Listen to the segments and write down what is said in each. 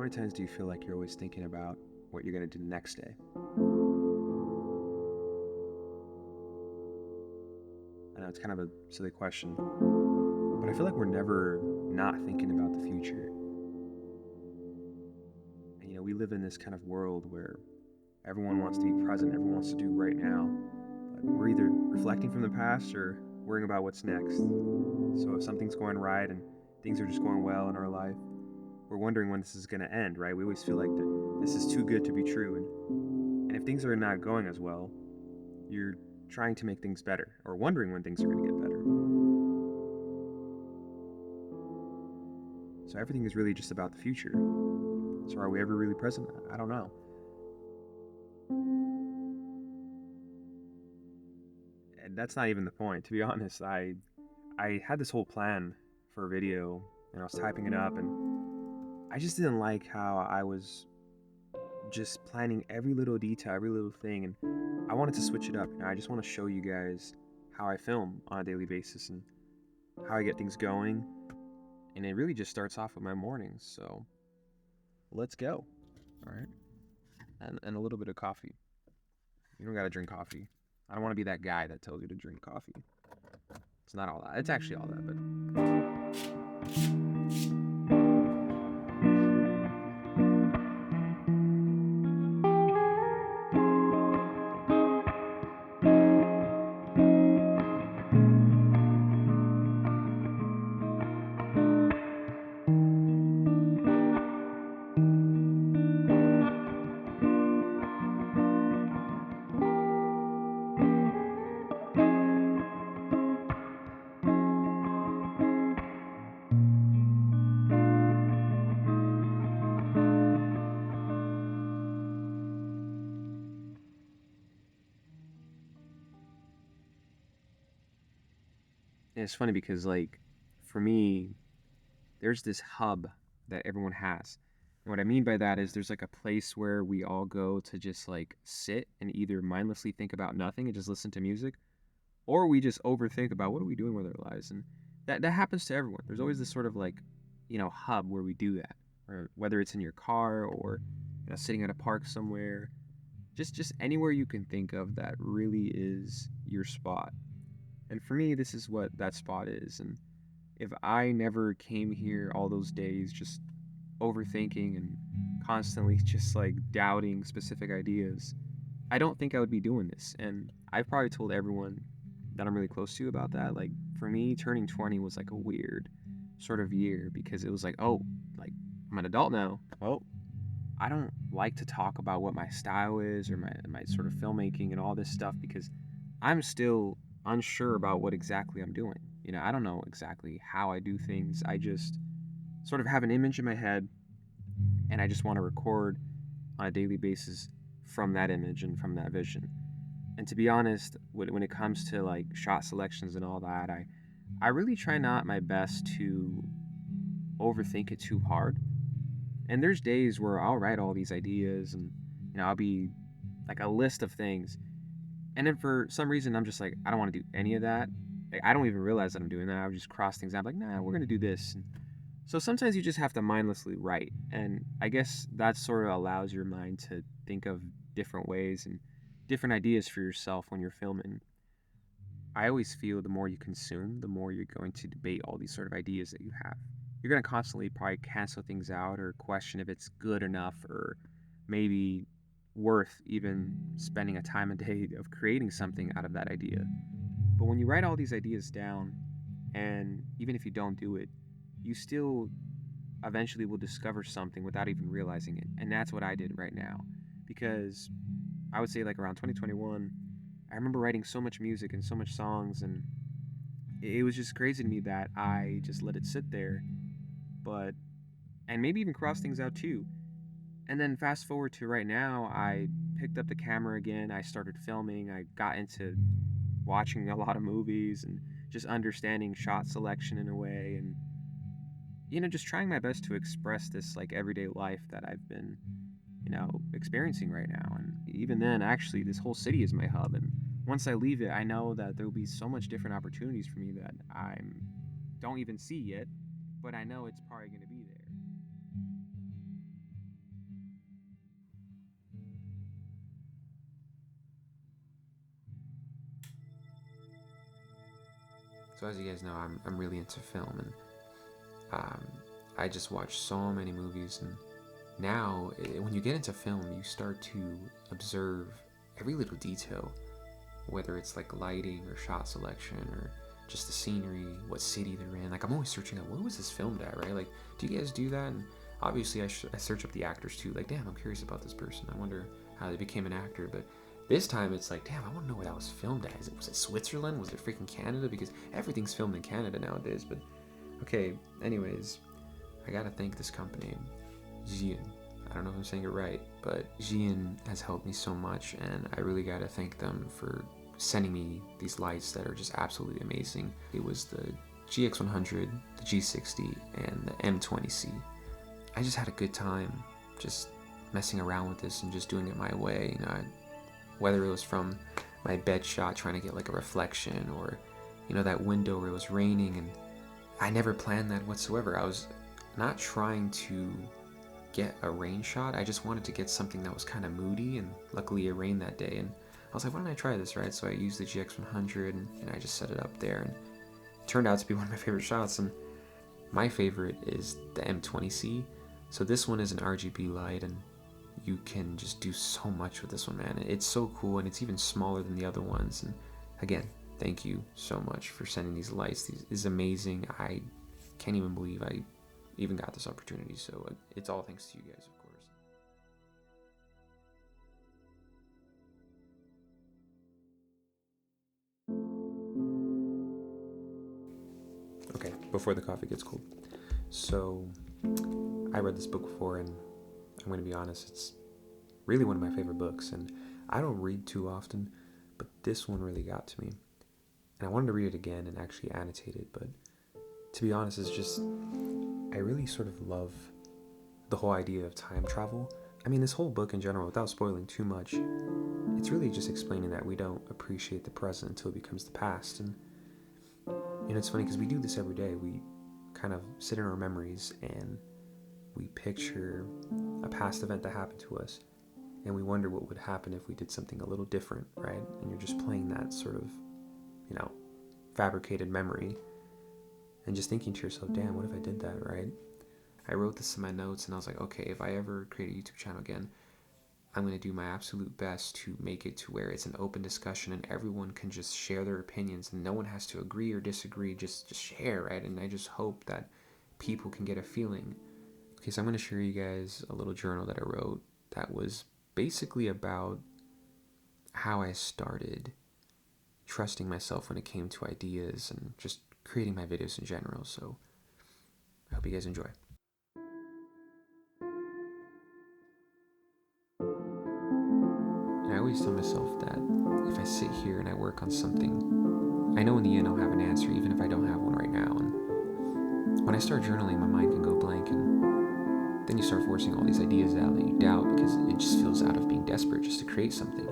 many times do you feel like you're always thinking about what you're going to do the next day? I know it's kind of a silly question, but I feel like we're never not thinking about the future. And, we live in this kind of world where everyone wants to be present, everyone wants to do right now, but we're either reflecting from the past or worrying about what's next. So if something's going right and things are just going well in our life, we're wondering when this is going to end, right? We always feel like this is too good to be true. And if things are not going as well, you're trying to make things better or wondering when things are going to get better. So everything is really just about the future. So are we ever really present? I don't know. And that's not even the point. To be honest, I had this whole plan for a video and I was typing it up and I just didn't like how I was just planning every little detail, every little thing, and I wanted to switch it up. I just want to show you guys how I film on a daily basis and how I get things going. And it really just starts off with my mornings. So let's go. All right. And a little bit of coffee. You don't got to drink coffee. I don't want to be that guy that tells you to drink coffee. It's not all that. It's actually all that, but it's funny because, like, for me, there's this hub that everyone has. And what I mean by that is there's like a place where we all go to just like sit and either mindlessly think about nothing and just listen to music, or we just overthink about what are we doing with our lives. And that happens to everyone. There's always this sort of like, hub where we do that, or whether it's in your car or sitting at a park somewhere, just anywhere you can think of that really is your spot. And for me, this is what that spot is. And if I never came here all those days just overthinking and constantly just like doubting specific ideas, I don't think I would be doing this. And I've probably told everyone that I'm really close to about that. Like, for me, turning 20 was like a weird sort of year because it was like, oh, like, I'm an adult now. Oh, I don't like to talk about what my style is or my sort of filmmaking and all this stuff because I'm still unsure about what exactly I'm doing. I don't know exactly how I do things. I just sort of have an image in my head and I just want to record on a daily basis from that image and from that vision. And to be honest, when it comes to like shot selections and all that, I really try not my best to overthink it too hard. And there's days where I'll write all these ideas and I'll be like a list of things. And then for some reason I'm just like, I don't want to do any of that. Like, I don't even realize that I'm doing that. I would just cross things out like, nah, we're gonna do this. And so sometimes you just have to mindlessly write. And I guess that sort of allows your mind to think of different ways and different ideas for yourself when you're filming. I always feel the more you consume, the more you're going to debate all these sort of ideas that you have. You're going to constantly probably cancel things out or question if it's good enough or maybe worth even spending a time a day of creating something out of that idea. But when you write all these ideas down, and even if you don't do it, you still eventually will discover something without even realizing it. And that's what I did right now. Because I would say, like, around 2021, I remember writing so much music and so much songs, and it was just crazy to me that I just let it sit there. But, and maybe even cross things out too. And then fast forward to right now, I picked up the camera again. I started filming. I got into watching a lot of movies and just understanding shot selection in a way. And, just trying my best to express this like everyday life that I've been, experiencing right now. And even then, actually, this whole city is my hub. And once I leave it, I know that there will be so much different opportunities for me that I don't even see yet, but I know it's probably going to be there. So as you guys know, I'm really into film, and I just watch so many movies, and now when you get into film, you start to observe every little detail, whether it's like lighting or shot selection or just the scenery, what city they're in. Like, I'm always searching out, where was this filmed at, right? Like, do you guys do that? And obviously I search up the actors too. Like, damn, I'm curious about this person. I wonder how they became an actor. But this time it's like, damn, I want to know where that was filmed at. Was it Switzerland? Was it freaking Canada? Because everything's filmed in Canada nowadays. But okay, anyways, I gotta thank this company, Jian. I don't know if I'm saying it right, but Jian has helped me so much, and I really gotta thank them for sending me these lights that are just absolutely amazing. It was the GX100, the G60, and the M20C. I just had a good time just messing around with this and just doing it my way. Whether it was from my bed shot trying to get like a reflection, or that window where it was raining, and I never planned that whatsoever. I was not trying to get a rain shot. I just wanted to get something that was kind of moody, and luckily it rained that day, and I was like, why don't I try this, right? So I used the GX100 and I just set it up there, and it turned out to be one of my favorite shots. And my favorite is the M20C. So this one is an RGB light, and you can just do so much with this one, man. It's so cool, and it's even smaller than the other ones. And again, thank you so much for sending these lights. This is amazing. I can't even believe I even got this opportunity. So it's all thanks to you guys, of course. Okay, before the coffee gets cold. So I read this book before, and I'm going to be honest, it's really one of my favorite books, and I don't read too often, but this one really got to me. And I wanted to read it again and actually annotate it, but to be honest, it's just, I really sort of love the whole idea of time travel. I mean, this whole book in general, without spoiling too much, it's really just explaining that we don't appreciate the present until it becomes the past. And it's funny because we do this every day. We kind of sit in our memories and we picture a past event that happened to us, and we wonder what would happen if we did something a little different, right? And you're just playing that sort of, fabricated memory and just thinking to yourself, damn, what if I did that, right? I wrote this in my notes, and I was like, okay, if I ever create a YouTube channel again, I'm going to do my absolute best to make it to where it's an open discussion and everyone can just share their opinions, and no one has to agree or disagree, just share, right? And I just hope that people can get a feeling. Okay, so I'm going to share you guys a little journal that I wrote that was basically about how I started trusting myself when it came to ideas and just creating my videos in general. So I hope you guys enjoy. And I always tell myself that if I sit here and I work on something, I know in the end I'll have an answer, even if I don't have one right now. And when I start journaling, my mind can go blank, and then you start forcing all these ideas out that you doubt because it just feels out of being desperate just to create something.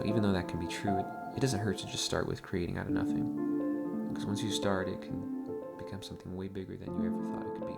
Even though that can be true, it doesn't hurt to just start with creating out of nothing. Because once you start, it can become something way bigger than you ever thought it could be.